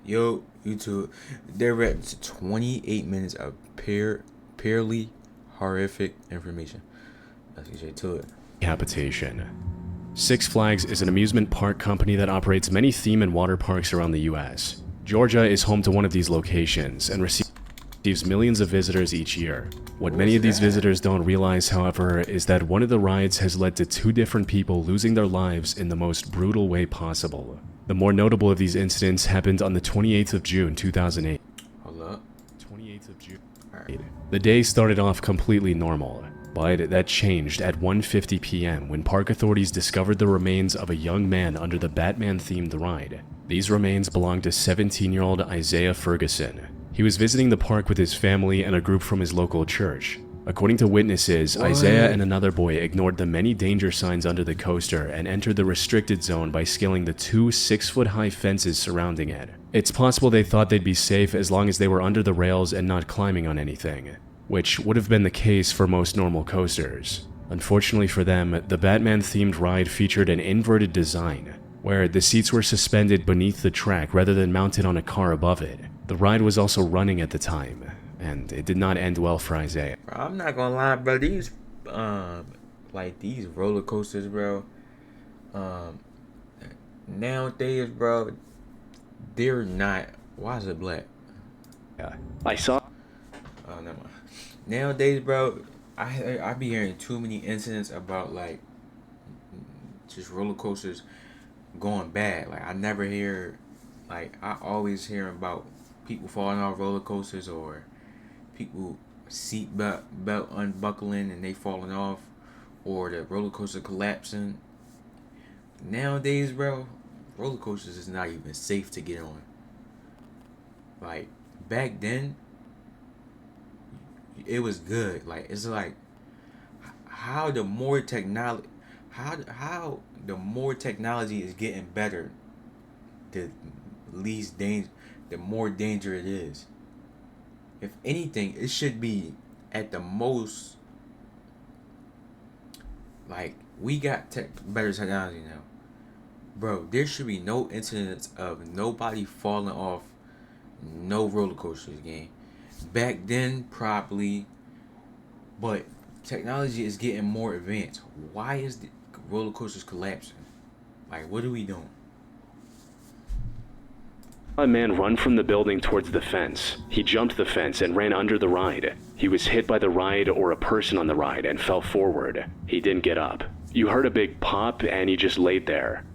Yo, YouTube, they're at 28 minutes of purely horrific information. Let's get straight to it. Decapitation. Six Flags is an amusement park company that operates many theme and water parks around the US. Georgia is home to one of these locations and receives millions of visitors each year. What many of these visitors don't realize, however, is that one of the rides has led to two different people losing their lives in the most brutal way possible. The more notable of these incidents happened on the 28th of June 2008. Hold up. 28th of June. Alright. The day started off completely normal, but that changed at 1:50 p.m. when park authorities discovered the remains of a young man under the Batman-themed ride. These remains belonged to 17-year-old Isaiah Ferguson. He was visiting the park with his family and a group from his local church. According to witnesses, Isaiah and another boy ignored the many danger signs under the coaster and entered the restricted zone by scaling the two 6-foot-high fences surrounding it. It's possible they thought they'd be safe as long as they were under the rails and not climbing on anything, which would have been the case for most normal coasters. Unfortunately for them, the Batman-themed ride featured an inverted design, where the seats were suspended beneath the track rather than mounted on a car above it. The ride was also running at the time, and it did not end well for Isaiah. Bro, I'm not gonna lie, bro. These roller coasters, bro. Nowadays, bro, they're not. Why is it black? Yeah. I saw. Oh, never mind. Nowadays, bro, I be hearing too many incidents about like just roller coasters going bad. Like I never hear, like I always hear about people falling off roller coasters or people seat belt unbuckling and they falling off, or the roller coaster collapsing. Nowadays, bro, roller coasters is not even safe to get on. Like back then, it was good. Like it's like how the more technology, how the more technology is getting better, the least danger, the more danger it is. If anything, it should be at the most. Like we got better technology now, bro. There should be no incidents of nobody falling off no roller coasters game. Back then, probably, but technology is getting more advanced. Why is the roller coasters collapsing? Like, what are we doing? A man run from the building towards the fence. He jumped the fence and ran under the ride. He was hit by the ride or a person on the ride and fell forward. He didn't get up. You heard a big pop and he just laid there.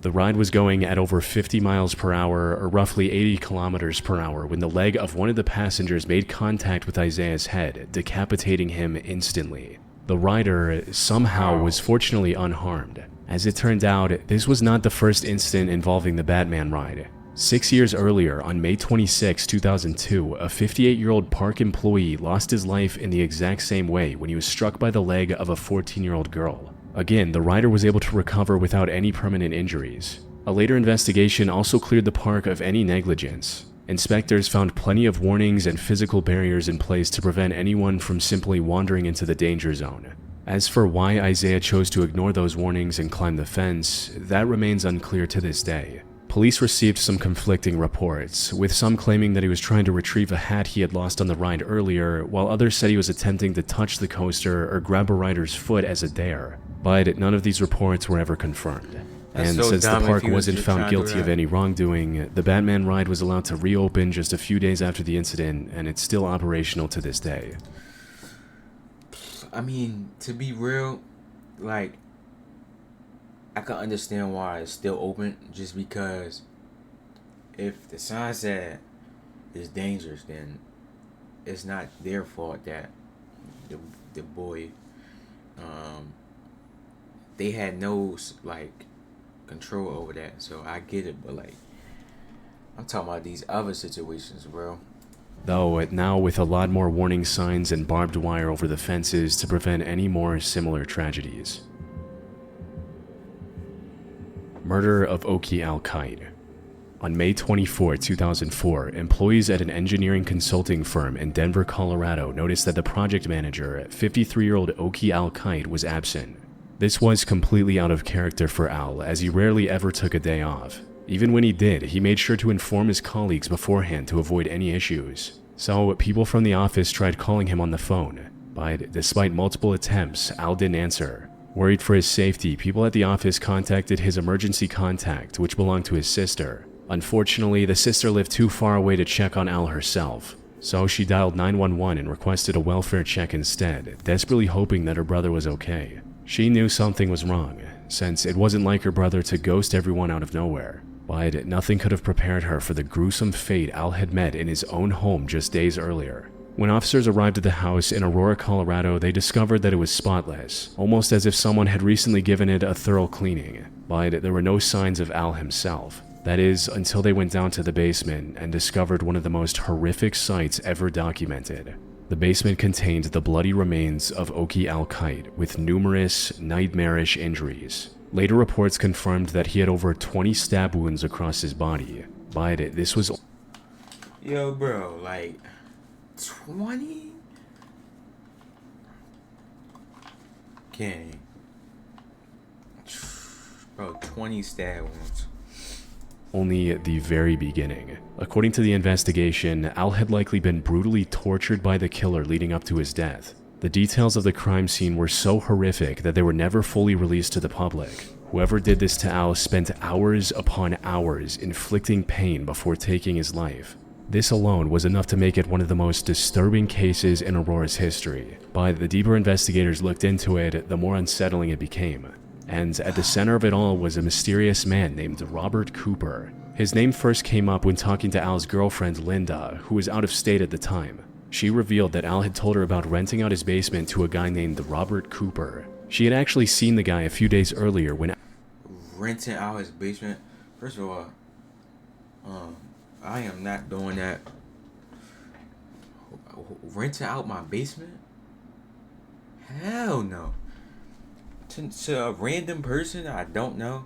The ride was going at over 50 miles per hour or roughly 80 kilometers per hour when the leg of one of the passengers made contact with Isaiah's head, decapitating him instantly. The rider somehow was fortunately unharmed. As it turned out, this was not the first incident involving the Batman ride. 6 years earlier, on May 26, 2002, a 58-year-old park employee lost his life in the exact same way when he was struck by the leg of a 14-year-old girl. Again, the rider was able to recover without any permanent injuries. A later investigation also cleared the park of any negligence. Inspectors found plenty of warnings and physical barriers in place to prevent anyone from simply wandering into the danger zone. As for why Isaiah chose to ignore those warnings and climb the fence, that remains unclear to this day. Police received some conflicting reports, with some claiming that he was trying to retrieve a hat he had lost on the ride earlier, while others said he was attempting to touch the coaster or grab a rider's foot as a dare. But none of these reports were ever confirmed. And since the park wasn't found guilty of any wrongdoing, the Batman ride was allowed to reopen just a few days after the incident, and it's still operational to this day. I mean, to be real, like, I can understand why it's still open, just because if the sign said it's dangerous, then it's not their fault that the boy, they had no like control over that. So I get it, but like I'm talking about these other situations, bro. Though now with a lot more warning signs and barbed wire over the fences to prevent any more similar tragedies. Murder of Oki Al-Qaid. On May 24, 2004, employees at an engineering consulting firm in Denver, Colorado noticed that the project manager, 53-year-old Oki Al-Qaid, was absent. This was completely out of character for Al, as he rarely ever took a day off. Even when he did, he made sure to inform his colleagues beforehand to avoid any issues. So people from the office tried calling him on the phone, but despite multiple attempts, Al didn't answer. Worried for his safety, people at the office contacted his emergency contact, which belonged to his sister. Unfortunately, the sister lived too far away to check on Al herself, so she dialed 911 and requested a welfare check instead, desperately hoping that her brother was okay. She knew something was wrong, since it wasn't like her brother to ghost everyone out of nowhere. But nothing could have prepared her for the gruesome fate Al had met in his own home just days earlier. When officers arrived at the house in Aurora, Colorado, they discovered that it was spotless, almost as if someone had recently given it a thorough cleaning. But there were no signs of Al himself. That is, until they went down to the basement and discovered one of the most horrific sights ever documented. The basement contained the bloody remains of Oki Al-Kite with numerous nightmarish injuries. Later reports confirmed that he had over 20 stab wounds across his body, but this was... Yo, bro, like, 20? Gang. Bro, 20 stab wounds. Only the very beginning. According to the investigation, Al had likely been brutally tortured by the killer leading up to his death. The details of the crime scene were so horrific that they were never fully released to the public. Whoever did this to Al spent hours upon hours inflicting pain before taking his life. This alone was enough to make it one of the most disturbing cases in Aurora's history, but the deeper investigators looked into it, the more unsettling it became. And at the center of it all was a mysterious man named Robert Cooper. His name first came up when talking to Al's girlfriend Linda, who was out of state at the time. She revealed that Al had told her about renting out his basement to a guy named Robert Cooper. She had actually seen the guy a few days earlier when... Renting out his basement? First of all, I am not doing that. Renting out my basement? Hell no. To a random person I don't know?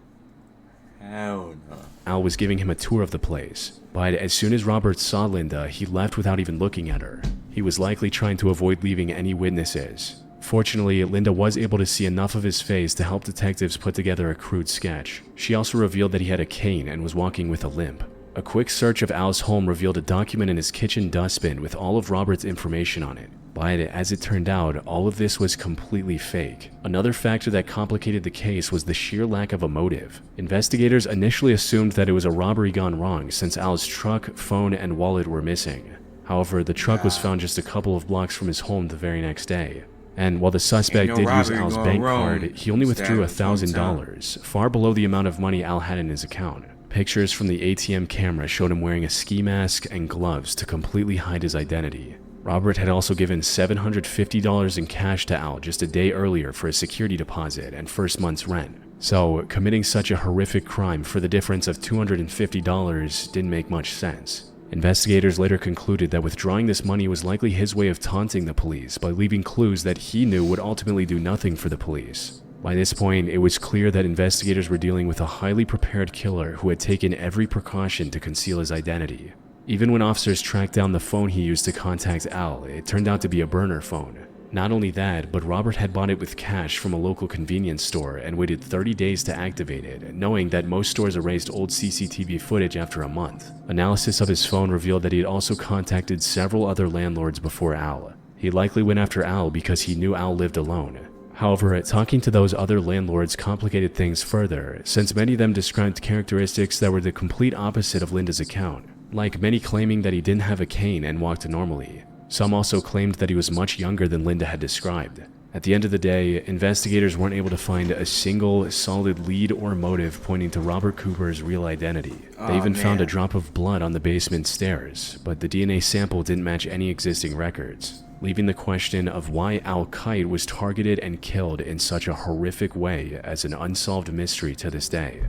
Hell no. Al was giving him a tour of the place, but as soon as Robert saw Linda, he left without even looking at her. He was likely trying to avoid leaving any witnesses. Fortunately, Linda was able to see enough of his face to help detectives put together a crude sketch. She also revealed that he had a cane and was walking with a limp. A quick search of Al's home revealed a document in his kitchen dustbin with all of Robert's information on it. But as it turned out, all of this was completely fake. Another factor that complicated the case was the sheer lack of a motive. Investigators initially assumed that it was a robbery gone wrong since Al's truck, phone, and wallet were missing. However, the truck was found just a couple of blocks from his home the very next day. And while the suspect did use Al's bank card, he only withdrew $1,000, far below the amount of money Al had in his account. Pictures from the ATM camera showed him wearing a ski mask and gloves to completely hide his identity. Robert had also given $750 in cash to Al just a day earlier for a security deposit and first month's rent. So, committing such a horrific crime for the difference of $250 didn't make much sense. Investigators later concluded that withdrawing this money was likely his way of taunting the police by leaving clues that he knew would ultimately do nothing for the police. By this point, it was clear that investigators were dealing with a highly prepared killer who had taken every precaution to conceal his identity. Even when officers tracked down the phone he used to contact Al, it turned out to be a burner phone. Not only that, but Robert had bought it with cash from a local convenience store and waited 30 days to activate it, knowing that most stores erased old CCTV footage after a month. Analysis of his phone revealed that he had also contacted several other landlords before Al. He likely went after Al because he knew Al lived alone. However, talking to those other landlords complicated things further, since many of them described characteristics that were the complete opposite of Linda's account, like many claiming that he didn't have a cane and walked normally. Some also claimed that he was much younger than Linda had described. At the end of the day, investigators weren't able to find a single solid lead or motive pointing to Robert Cooper's real identity. They even found a drop of blood on the basement stairs, but the DNA sample didn't match any existing records, leaving the question of why Al-Kite was targeted and killed in such a horrific way as an unsolved mystery to this day.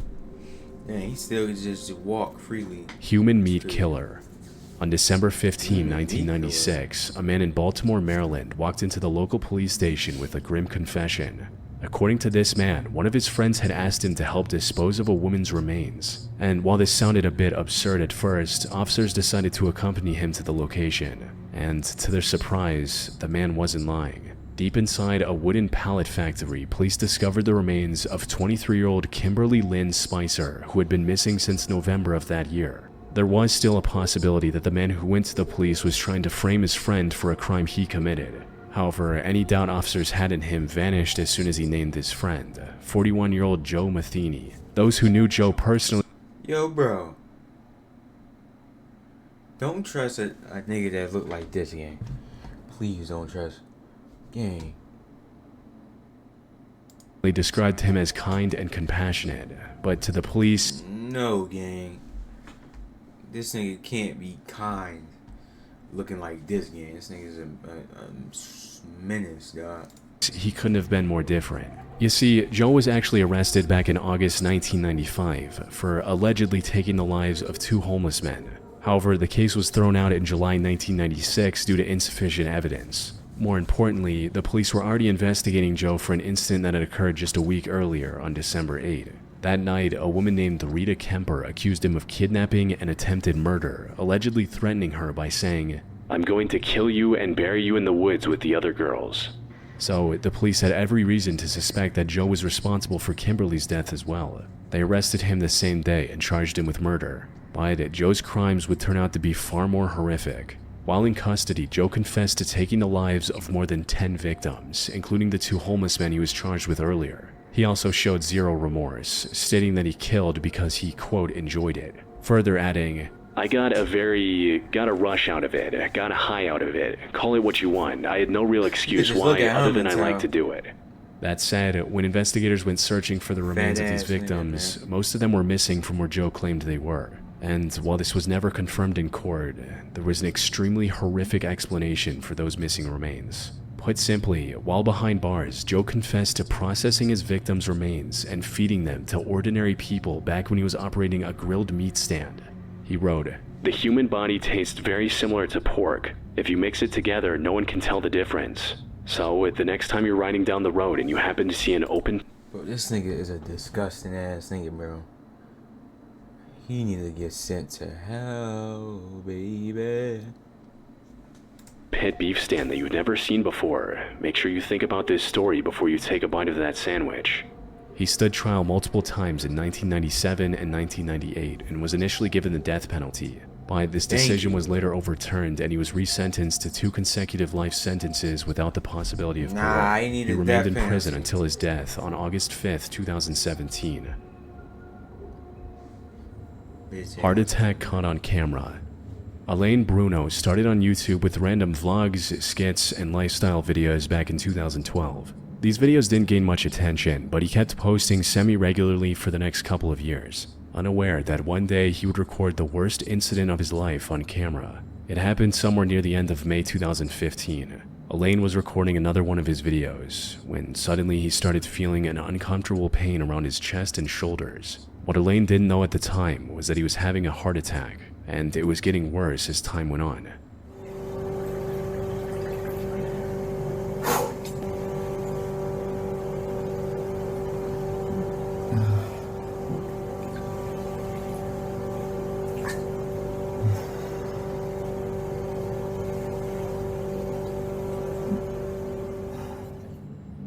Yeah, he still could just walk freely. Human meat killer. On December 15, 1996, a man in Baltimore, Maryland walked into the local police station with a grim confession. According to this man, one of his friends had asked him to help dispose of a woman's remains. And while this sounded a bit absurd at first, officers decided to accompany him to the location. And to their surprise, the man wasn't lying. Deep inside a wooden pallet factory, police discovered the remains of 23-year-old Kimberly Lynn Spicer, who had been missing since November of that year. There was still a possibility that the man who went to the police was trying to frame his friend for a crime he committed. However, any doubt officers had in him vanished as soon as he named his friend, 41-year-old Joe Matheny. Those who knew Joe personally... Yo, bro. Don't trust a nigga that look like this, gang. Please don't trust. Gang. They described him as kind and compassionate, but to the police... No, gang. This nigga can't be kind looking like this, gang. This nigga's a menace, dog. He couldn't have been more different. You see, Joe was actually arrested back in August 1995 for allegedly taking the lives of 2 homeless men. However, the case was thrown out in July 1996 due to insufficient evidence. More importantly, the police were already investigating Joe for an incident that had occurred just a week earlier on December 8. That night, a woman named Rita Kemper accused him of kidnapping and attempted murder, allegedly threatening her by saying, "I'm going to kill you and bury you in the woods with the other girls." So, the police had every reason to suspect that Joe was responsible for Kimberly's death as well. They arrested him the same day and charged him with murder. But Joe's crimes would turn out to be far more horrific. While in custody, Joe confessed to taking the lives of more than 10 victims, including the 2 homeless men he was charged with earlier. He also showed zero remorse, stating that he killed because he, quote, enjoyed it. Further adding, "I got a rush out of it, got a high out of it, call it what you want. I had no real excuse why other than I like to do it." That said, when investigators went searching for the remains of these victims, most of them were missing from where Joe claimed they were. And while this was never confirmed in court, there was an extremely horrific explanation for those missing remains. Put simply, while behind bars, Joe confessed to processing his victims' remains and feeding them to ordinary people back when he was operating a grilled meat stand. He wrote, "The human body tastes very similar to pork. If you mix it together, no one can tell the difference. So, the next time you're riding down the road and you happen to see an open..." Bro, this nigga is a disgusting ass nigga, bro. He need to get sent to hell, baby. Pit beef stand that you've never seen before. Make sure you think about this story before you take a bite of that sandwich. He stood trial multiple times in 1997 and 1998 and was initially given the death penalty. But this decision was later overturned and he was resentenced to 2 consecutive life sentences without the possibility of parole. He remained in prison until his death on August 5th, 2017. Heart attack caught on camera. Alain Bruno started on YouTube with random vlogs, skits, and lifestyle videos back in 2012. These videos didn't gain much attention, but he kept posting semi-regularly for the next couple of years, unaware that one day he would record the worst incident of his life on camera. It happened somewhere near the end of May 2015. Alain was recording another one of his videos, when suddenly he started feeling an uncomfortable pain around his chest and shoulders. What Alain didn't know at the time was that he was having a heart attack, and it was getting worse as time went on.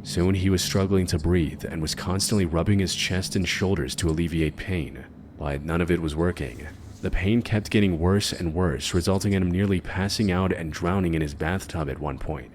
Soon he was struggling to breathe and was constantly rubbing his chest and shoulders to alleviate pain, but none of it was working. The pain kept getting worse and worse, resulting in him nearly passing out and drowning in his bathtub at one point.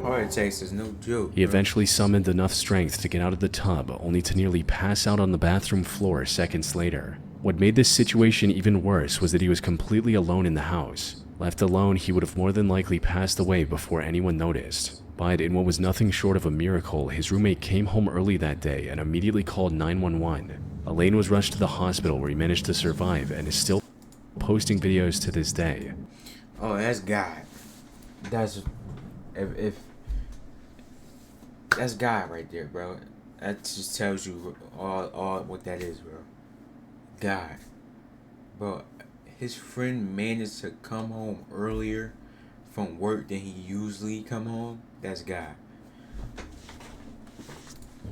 Heart attacks is no joke. He eventually summoned enough strength to get out of the tub, only to nearly pass out on the bathroom floor seconds later. What made this situation even worse was that he was completely alone in the house. Left alone, he would have more than likely passed away before anyone noticed. But in what was nothing short of a miracle, his roommate came home early that day and immediately called 911. Alain was rushed to the hospital where he managed to survive and is still posting videos to this day. Oh, that's God. That's if that's God right there, bro. That just tells you all what that is, bro. God, bro. His friend managed to come home earlier from work than he usually come home. that's God.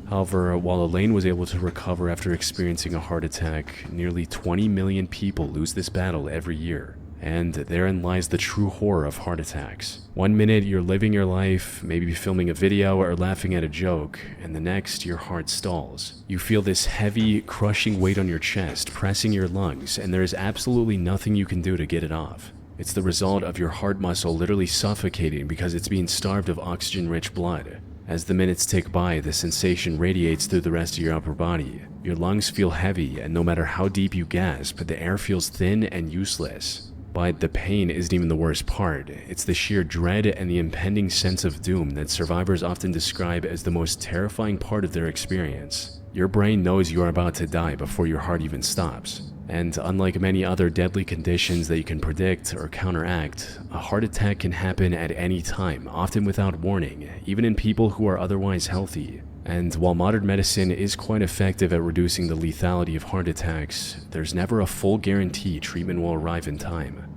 However, while Elaine was able to recover after experiencing a heart attack, nearly 20 million people lose this battle every year. And therein lies the true horror of heart attacks. One minute you're living your life, maybe filming a video or laughing at a joke, and the next your heart stalls. You feel this heavy, crushing weight on your chest, pressing your lungs, and there is absolutely nothing you can do to get it off. It's the result of your heart muscle literally suffocating because it's being starved of oxygen-rich blood. As the minutes tick by, the sensation radiates through the rest of your upper body. Your lungs feel heavy, and no matter how deep you gasp, the air feels thin and useless. But the pain isn't even the worst part. It's the sheer dread and the impending sense of doom that survivors often describe as the most terrifying part of their experience. Your brain knows you are about to die before your heart even stops. And unlike many other deadly conditions that you can predict or counteract, a heart attack can happen at any time, often without warning, even in people who are otherwise healthy. And while modern medicine is quite effective at reducing the lethality of heart attacks, there's never a full guarantee treatment will arrive in time.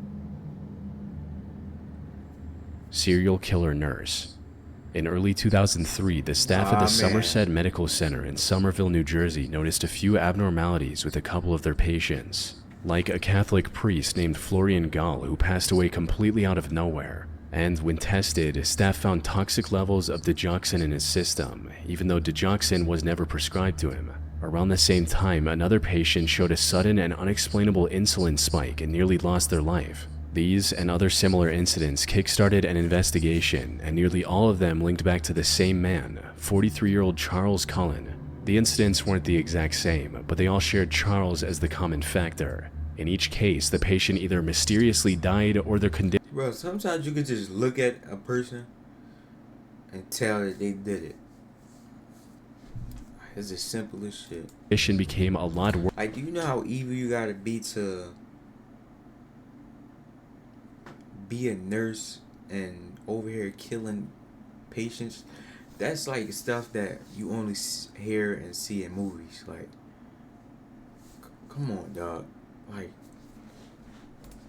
Serial killer nurse. In early 2003, the staff at the Somerset Medical Center in Somerville, New Jersey noticed a few abnormalities with a couple of their patients, like a Catholic priest named Florian Gall who passed away completely out of nowhere. And when tested, staff found toxic levels of digoxin in his system, even though digoxin was never prescribed to him. Around the same time, another patient showed a sudden and unexplainable insulin spike and nearly lost their life. These and other similar incidents kickstarted an investigation, and nearly all of them linked back to the same man, 43-year-old Charles Cullen. The incidents weren't the exact same, but they all shared Charles as the common factor. In each case, the patient either mysteriously died or their condition. Bro, sometimes you could just look at a person and tell that they did it. It's the simplest shit. Condition became a lot worse. Like, do you know how evil you gotta be to be a nurse and over here killing patients? That's like stuff that you only hear and see in movies. Like, come on, dog. Like,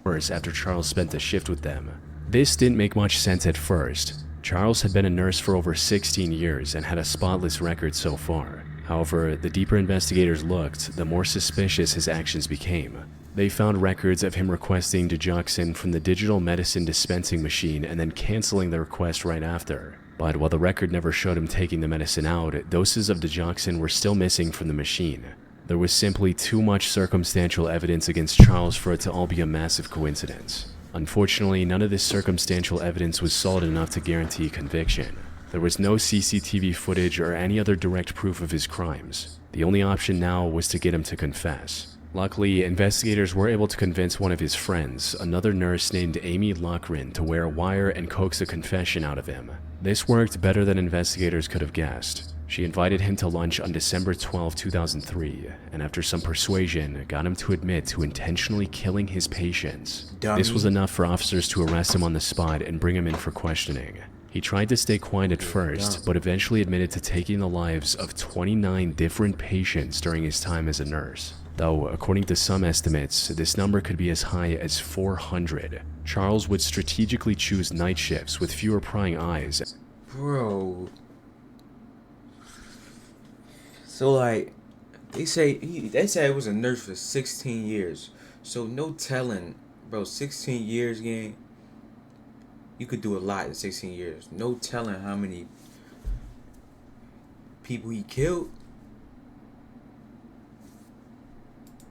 worse after Charles spent a shift with them. This didn't make much sense at first. Charles had been a nurse for over 16 years and had a spotless record so far. However, the deeper investigators looked, the more suspicious his actions became. They found records of him requesting digoxin from the digital medicine dispensing machine and then canceling the request right after. But while the record never showed him taking the medicine out, doses of digoxin were still missing from the machine. There was simply too much circumstantial evidence against Charles for it to all be a massive coincidence. Unfortunately, none of this circumstantial evidence was solid enough to guarantee conviction. There was no CCTV footage or any other direct proof of his crimes. The only option now was to get him to confess. Luckily, investigators were able to convince one of his friends, another nurse named Amy Lochran, to wear a wire and coax a confession out of him. This worked better than investigators could have guessed. She invited him to lunch on December 12, 2003, and after some persuasion, got him to admit to intentionally killing his patients. Dummy. This was enough for officers to arrest him on the spot and bring him in for questioning. He tried to stay quiet at first, but eventually admitted to taking the lives of 29 different patients during his time as a nurse. Though, according to some estimates, this number could be as high as 400. Charles would strategically choose night shifts with fewer prying eyes. Bro. So, like, they say it was a nurse for 16 years. So, no telling, bro, 16 years, gang. You could do a lot in 16 years. No telling how many people he killed.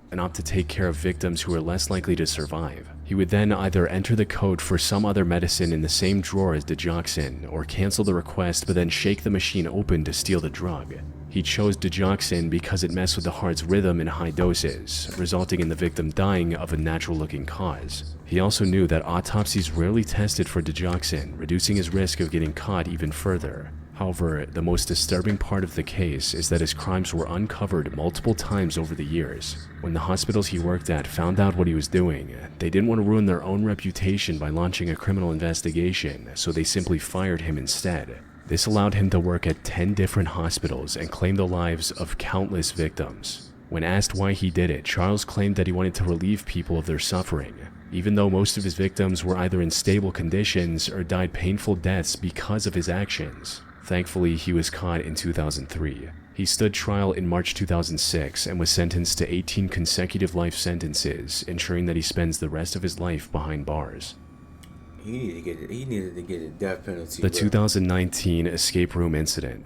And opt to take care of victims who are less likely to survive. He would then either enter the code for some other medicine in the same drawer as digoxin, or cancel the request but then shake the machine open to steal the drug. He chose digoxin because it messed with the heart's rhythm in high doses, resulting in the victim dying of a natural-looking cause. He also knew that autopsies rarely tested for digoxin, reducing his risk of getting caught even further. However, the most disturbing part of the case is that his crimes were uncovered multiple times over the years. When the hospitals he worked at found out what he was doing, they didn't want to ruin their own reputation by launching a criminal investigation, so they simply fired him instead. This allowed him to work at 10 different hospitals and claim the lives of countless victims. When asked why he did it, Charles claimed that he wanted to relieve people of their suffering, even though most of his victims were either in stable conditions or died painful deaths because of his actions. Thankfully, he was caught in 2003. He stood trial in March 2006 and was sentenced to 18 consecutive life sentences, ensuring that he spends the rest of his life behind bars. He needed to get a death penalty. The 2019 escape room incident.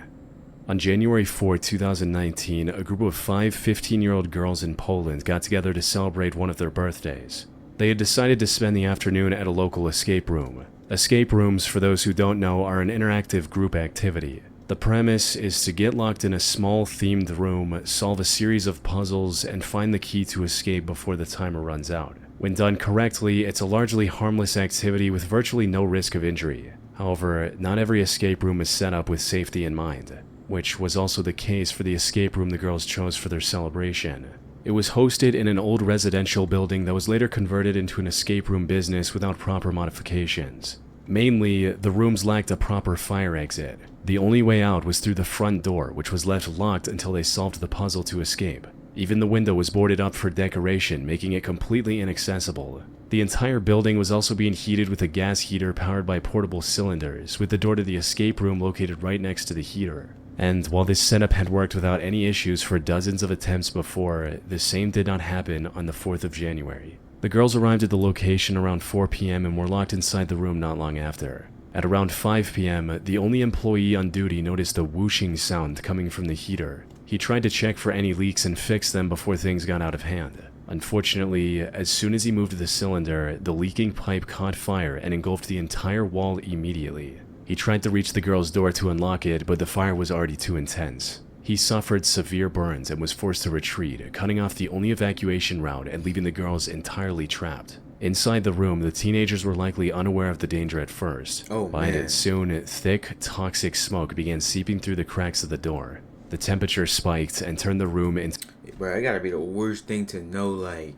On January 4, 2019, a group of 5 15-year-old girls in Poland got together to celebrate one of their birthdays. They had decided to spend the afternoon at a local escape room. Escape rooms, for those who don't know, are an interactive group activity. The premise is to get locked in a small themed room, solve a series of puzzles, and find the key to escape before the timer runs out. When done correctly, it's a largely harmless activity with virtually no risk of injury. However, not every escape room is set up with safety in mind, which was also the case for the escape room the girls chose for their celebration. It was hosted in an old residential building that was later converted into an escape room business without proper modifications. Mainly, the rooms lacked a proper fire exit. The only way out was through the front door, which was left locked until they solved the puzzle to escape. Even the window was boarded up for decoration, making it completely inaccessible. The entire building was also being heated with a gas heater powered by portable cylinders, with the door to the escape room located right next to the heater. And while this setup had worked without any issues for dozens of attempts before, the same did not happen on the 4th of January. The girls arrived at the location around 4 p.m. and were locked inside the room not long after. At around 5 p.m., the only employee on duty noticed a whooshing sound coming from the heater. He tried to check for any leaks and fix them before things got out of hand. Unfortunately, as soon as he moved the cylinder, the leaking pipe caught fire and engulfed the entire wall immediately. He tried to reach the girl's door to unlock it, but the fire was already too intense. He suffered severe burns and was forced to retreat, cutting off the only evacuation route and leaving the girls entirely trapped. Inside the room, the teenagers were likely unaware of the danger at first, but soon, thick, toxic smoke began seeping through the cracks of the door. The temperature spiked and turned the room into... Bro, it gotta be the worst thing to know, like,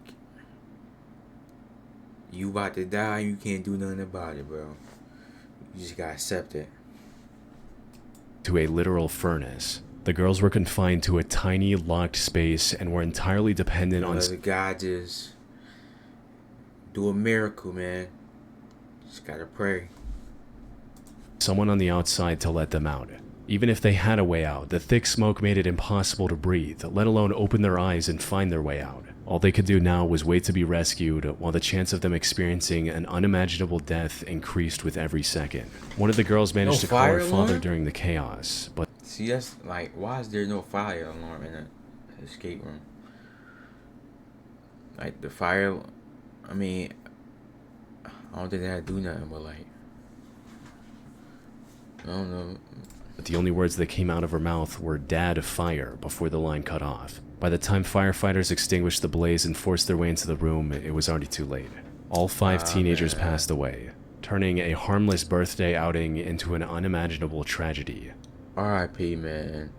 you about to die, you can't do nothing about it, bro. You just gotta accept it. ...to a literal furnace. The girls were confined to a tiny, locked space and were entirely dependent on... God just do a miracle, man. Just gotta pray. ...someone on the outside to let them out. Even if they had a way out, the thick smoke made it impossible to breathe, let alone open their eyes and find their way out. All they could do now was wait to be rescued, while the chance of them experiencing an unimaginable death increased with every second. One of the girls managed to call her father during the chaos, but... See, that's like, why is there no fire alarm in an escape room? Like, the fire, I mean, I don't think they had to do nothing, but like, I don't know. But the only words that came out of her mouth were "Dad, fire," before the line cut off. By the time firefighters extinguished the blaze and forced their way into the room, it was already too late. All 5 teenagers passed away, turning a harmless birthday outing into an unimaginable tragedy. R.I.P., man.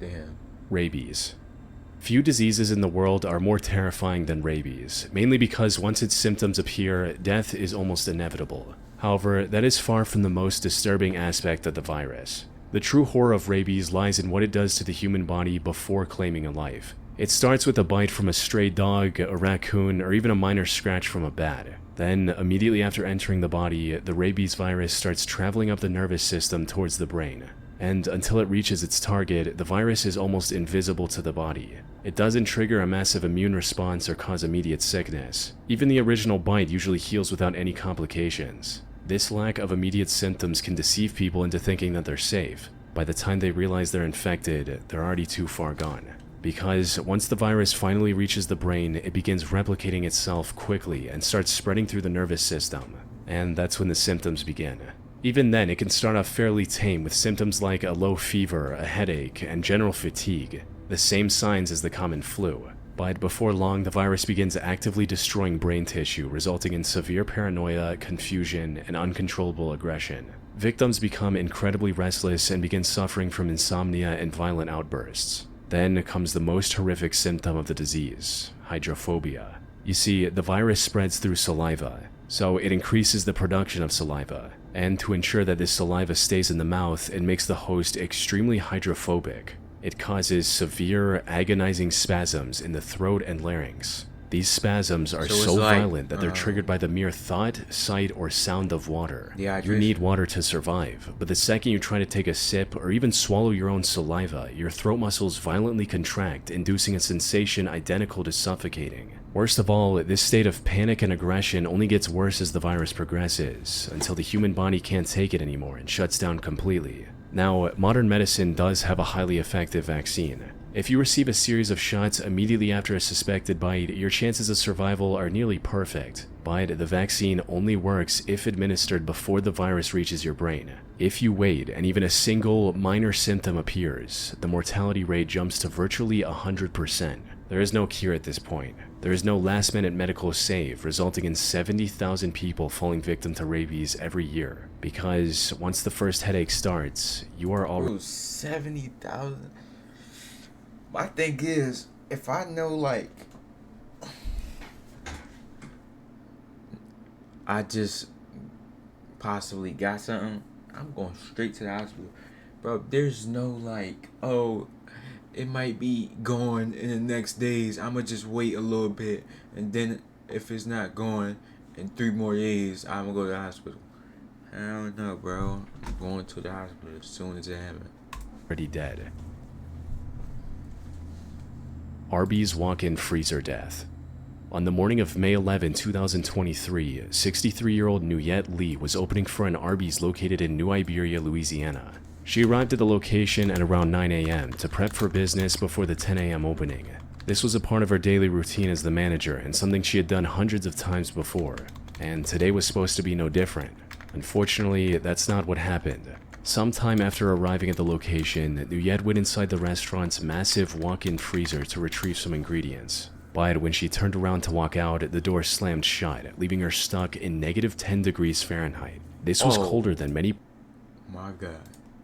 Damn. Rabies. Few diseases in the world are more terrifying than rabies, mainly because once its symptoms appear, death is almost inevitable. However, that is far from the most disturbing aspect of the virus. The true horror of rabies lies in what it does to the human body before claiming a life. It starts with a bite from a stray dog, a raccoon, or even a minor scratch from a bat. Then, immediately after entering the body, the rabies virus starts traveling up the nervous system towards the brain. And until it reaches its target, the virus is almost invisible to the body. It doesn't trigger a massive immune response or cause immediate sickness. Even the original bite usually heals without any complications. This lack of immediate symptoms can deceive people into thinking that they're safe. By the time they realize they're infected, they're already too far gone. Because once the virus finally reaches the brain, it begins replicating itself quickly and starts spreading through the nervous system. And that's when the symptoms begin. Even then, it can start off fairly tame with symptoms like a low fever, a headache, and general fatigue, the same signs as the common flu. But before long, the virus begins actively destroying brain tissue, resulting in severe paranoia, confusion, and uncontrollable aggression. Victims become incredibly restless and begin suffering from insomnia and violent outbursts. Then comes the most horrific symptom of the disease, hydrophobia. You see, the virus spreads through saliva, so it increases the production of saliva. And to ensure that this saliva stays in the mouth, it makes the host extremely hydrophobic. It causes severe, agonizing spasms in the throat and larynx. These spasms are So it's so like, violent that they're triggered by the mere thought, sight, or sound of water. Dehydration. You need water to survive, but the second you try to take a sip or even swallow your own saliva, your throat muscles violently contract, inducing a sensation identical to suffocating. Worst of all, this state of panic and aggression only gets worse as the virus progresses, until the human body can't take it anymore and shuts down completely. Now, modern medicine does have a highly effective vaccine. If you receive a series of shots immediately after a suspected bite, your chances of survival are nearly perfect. But the vaccine only works if administered before the virus reaches your brain. If you wait and even a single minor symptom appears, the mortality rate jumps to virtually 100%. There is no cure at this point. There is no last-minute medical save, resulting in 70,000 people falling victim to rabies every year. Because once the first headache starts, you are already... 70,000? My thing is, if I know, like, I just possibly got something, I'm going straight to the hospital. Bro, there's no, like, oh, it might be gone in the next days. I'm going to just wait a little bit. And then if it's not gone in 3 more days, I'm going to go to the hospital. I don't know, bro. I'm going to the hospital as soon as it happens. Already dead. Arby's walk-in freezer death. On the morning of May 11, 2023, 63-year-old Nuyet Lee was opening for an Arby's located in New Iberia, Louisiana. She arrived at the location at around 9 a.m. to prep for business before the 10 a.m. opening. This was a part of her daily routine as the manager and something she had done hundreds of times before, and today was supposed to be no different. Unfortunately, that's not what happened. Sometime after arriving at the location, Nuyet went inside the restaurant's massive walk-in freezer to retrieve some ingredients. But when she turned around to walk out, the door slammed shut, leaving her stuck in -10 degrees Fahrenheit. This was colder than many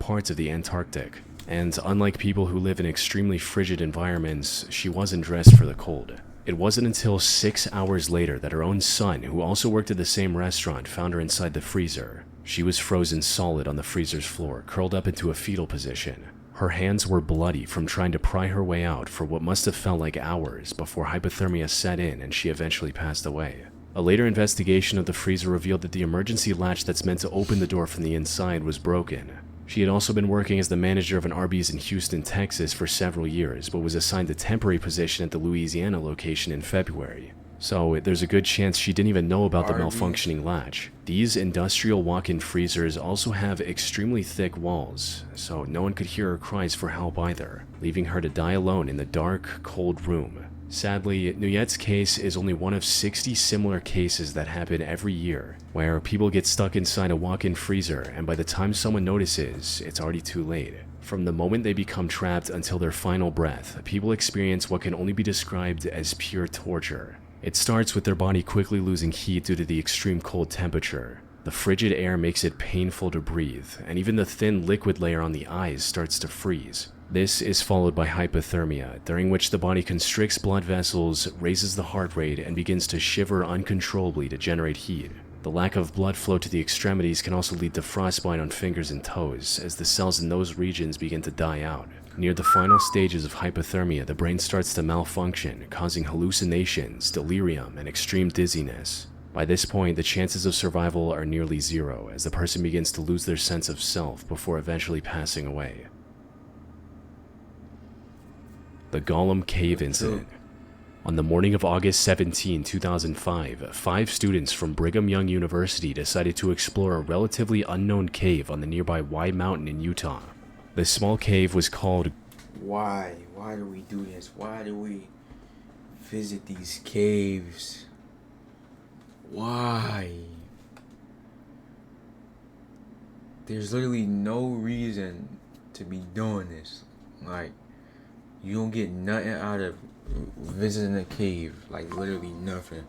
parts of the Antarctic. And unlike people who live in extremely frigid environments, she wasn't dressed for the cold. It wasn't until 6 hours later that her own son, who also worked at the same restaurant, found her inside the freezer. She was frozen solid on the freezer's floor, curled up into a fetal position. Her hands were bloody from trying to pry her way out for what must have felt like hours before hypothermia set in and she eventually passed away. A later investigation of the freezer revealed that the emergency latch that's meant to open the door from the inside was broken. She had also been working as the manager of an Arby's in Houston, Texas for several years, but was assigned a temporary position at the Louisiana location in February. So there's a good chance she didn't even know about the malfunctioning latch. These industrial walk-in freezers also have extremely thick walls, so no one could hear her cries for help either, leaving her to die alone in the dark, cold room. Sadly, Nuyet's case is only one of 60 similar cases that happen every year, where people get stuck inside a walk-in freezer and by the time someone notices, it's already too late. From the moment they become trapped until their final breath, people experience what can only be described as pure torture. It starts with their body quickly losing heat due to the extreme cold temperature. The frigid air makes it painful to breathe, and even the thin liquid layer on the eyes starts to freeze. This is followed by hypothermia, during which the body constricts blood vessels, raises the heart rate, and begins to shiver uncontrollably to generate heat. The lack of blood flow to the extremities can also lead to frostbite on fingers and toes, as the cells in those regions begin to die out. Near the final stages of hypothermia, the brain starts to malfunction, causing hallucinations, delirium, and extreme dizziness. By this point, the chances of survival are nearly zero, as the person begins to lose their sense of self before eventually passing away. The Gollum Cave Incident. On the morning of August 17, 2005, 5 students from Brigham Young University decided to explore a relatively unknown cave on the nearby Y Mountain in Utah. The small cave was called... Why? Why do we do this? Why do we visit these caves? Why? There's literally no reason to be doing this. Like, you don't get nothing out of visiting a cave. Like, literally nothing.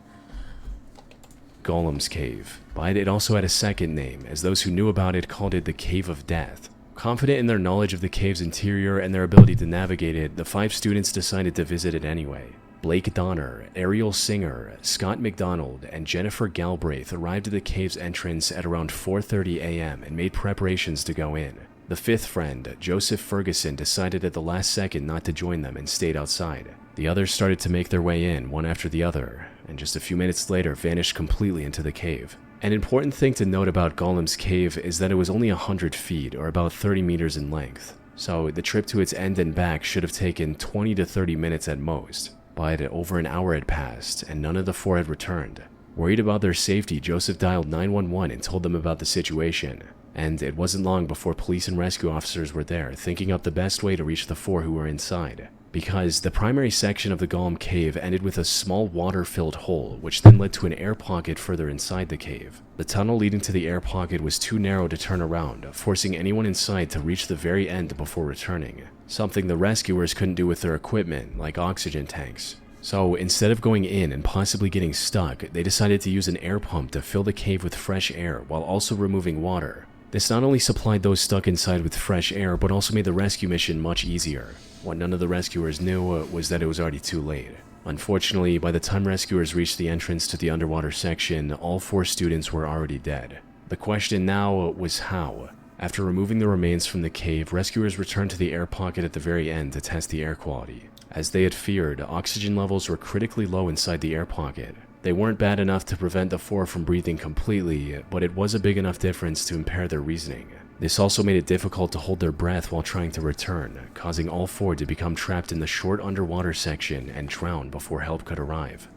Gollum's Cave, but it also had a second name, as those who knew about it called it the Cave of Death. Confident in their knowledge of the cave's interior and their ability to navigate it, the 5 students decided to visit it anyway. Blake Donner, Ariel Singer, Scott McDonald, and Jennifer Galbraith arrived at the cave's entrance at around 4:30 a.m. and made preparations to go in. The fifth friend, Joseph Ferguson, decided at the last second not to join them and stayed outside. The others started to make their way in, one after the other, and just a few minutes later vanished completely into the cave. An important thing to note about Golem's cave is that it was only 100 feet, or about 30 meters in length, so the trip to its end and back should have taken 20 to 30 minutes at most. But over an hour had passed, and none of the four had returned. Worried about their safety, Joseph dialed 911 and told them about the situation. And it wasn't long before police and rescue officers were there, thinking up the best way to reach the four who were inside. Because the primary section of the Golem cave ended with a small water-filled hole, which then led to an air pocket further inside the cave. The tunnel leading to the air pocket was too narrow to turn around, forcing anyone inside to reach the very end before returning. Something the rescuers couldn't do with their equipment, like oxygen tanks. So instead of going in and possibly getting stuck, they decided to use an air pump to fill the cave with fresh air while also removing water. This not only supplied those stuck inside with fresh air, but also made the rescue mission much easier. What none of the rescuers knew was that it was already too late. Unfortunately, by the time rescuers reached the entrance to the underwater section, all four students were already dead. The question now was how. After removing the remains from the cave, rescuers returned to the air pocket at the very end to test the air quality. As they had feared, oxygen levels were critically low inside the air pocket. They weren't bad enough to prevent the four from breathing completely, but it was a big enough difference to impair their reasoning. This also made it difficult to hold their breath while trying to return, causing all four to become trapped in the short underwater section and drown before help could arrive.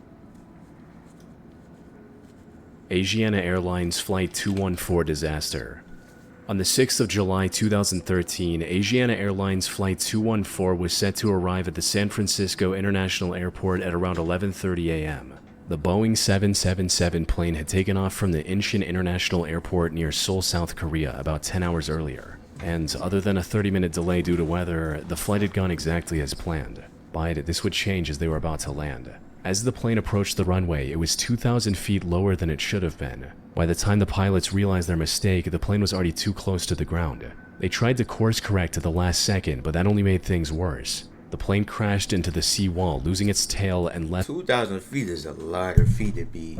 Asiana Airlines Flight 214 disaster. On the 6th of July 2013, Asiana Airlines Flight 214 was set to arrive at the San Francisco International Airport at around 11:30 a.m. The Boeing 777 plane had taken off from the Incheon International Airport near Seoul, South Korea about 10 hours earlier, and other than a 30-minute delay due to weather, the flight had gone exactly as planned. But this would change as they were about to land. As the plane approached the runway, it was 2,000 feet lower than it should have been. By the time the pilots realized their mistake, the plane was already too close to the ground. They tried to course correct at the last second, but that only made things worse. The plane crashed into the sea wall, losing its tail and left 2,000 feet is a lot of feet to be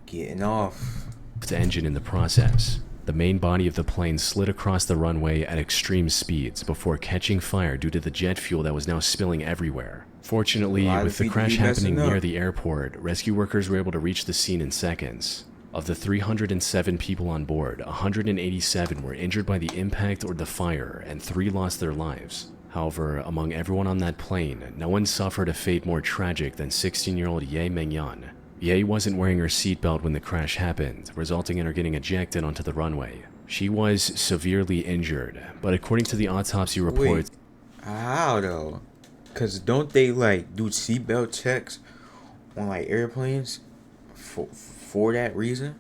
getting off. the engine in the process. The main body of the plane slid across the runway at extreme speeds before catching fire due to the jet fuel that was now spilling everywhere. Fortunately, with the crash happening near the airport, rescue workers were able to reach the scene in seconds. Of the 307 people on board, 187 were injured by the impact or the fire, and 3 lost their lives. However, among everyone on that plane, no one suffered a fate more tragic than 16-year-old Ye Mengyan. Ye wasn't wearing her seatbelt when the crash happened, resulting in her getting ejected onto the runway. She was severely injured, but according to the autopsy reports... Wait, how though? Cause don't they like do seatbelt checks on like airplanes for that reason?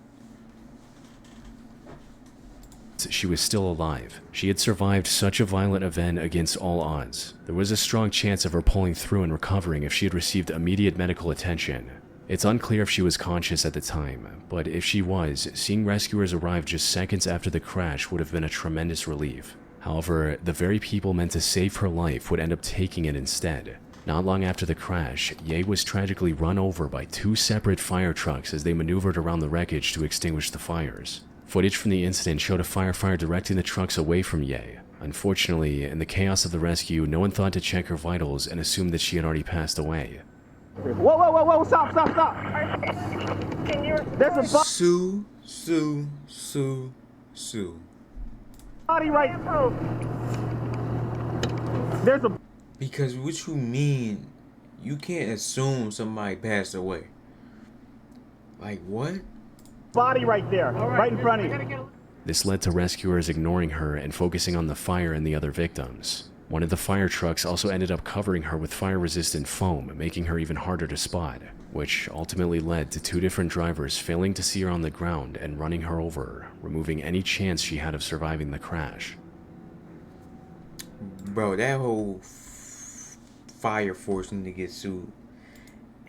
She was still alive. She had survived such a violent event against all odds. There was a strong chance of her pulling through and recovering if she had received immediate medical attention. It's unclear if she was conscious at the time, but if she was, seeing rescuers arrive just seconds after the crash would have been a tremendous relief. However, the very people meant to save her life would end up taking it instead. Not long after the crash, Ye was tragically run over by 2 separate fire trucks as they maneuvered around the wreckage to extinguish the fires. Footage from the incident showed a firefighter directing the trucks away from Ye. Unfortunately, in the chaos of the rescue, no one thought to check her vitals and assumed that she had already passed away. Whoa, stop. Can you... There's a Sue. body right... There's a... Because what you mean, you can't assume somebody passed away. Like what? body right there, right in front of you. This led to rescuers ignoring her and focusing on the fire and the other victims. One of the fire trucks also ended up covering her with fire-resistant foam, making her even harder to spot, which ultimately led to 2 different drivers failing to see her on the ground and running her over, removing any chance she had of surviving the crash. Bro, that whole fire force need to get sued.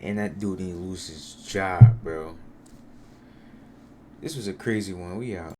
And that dude need to lose his job, bro. This was a crazy one. We out.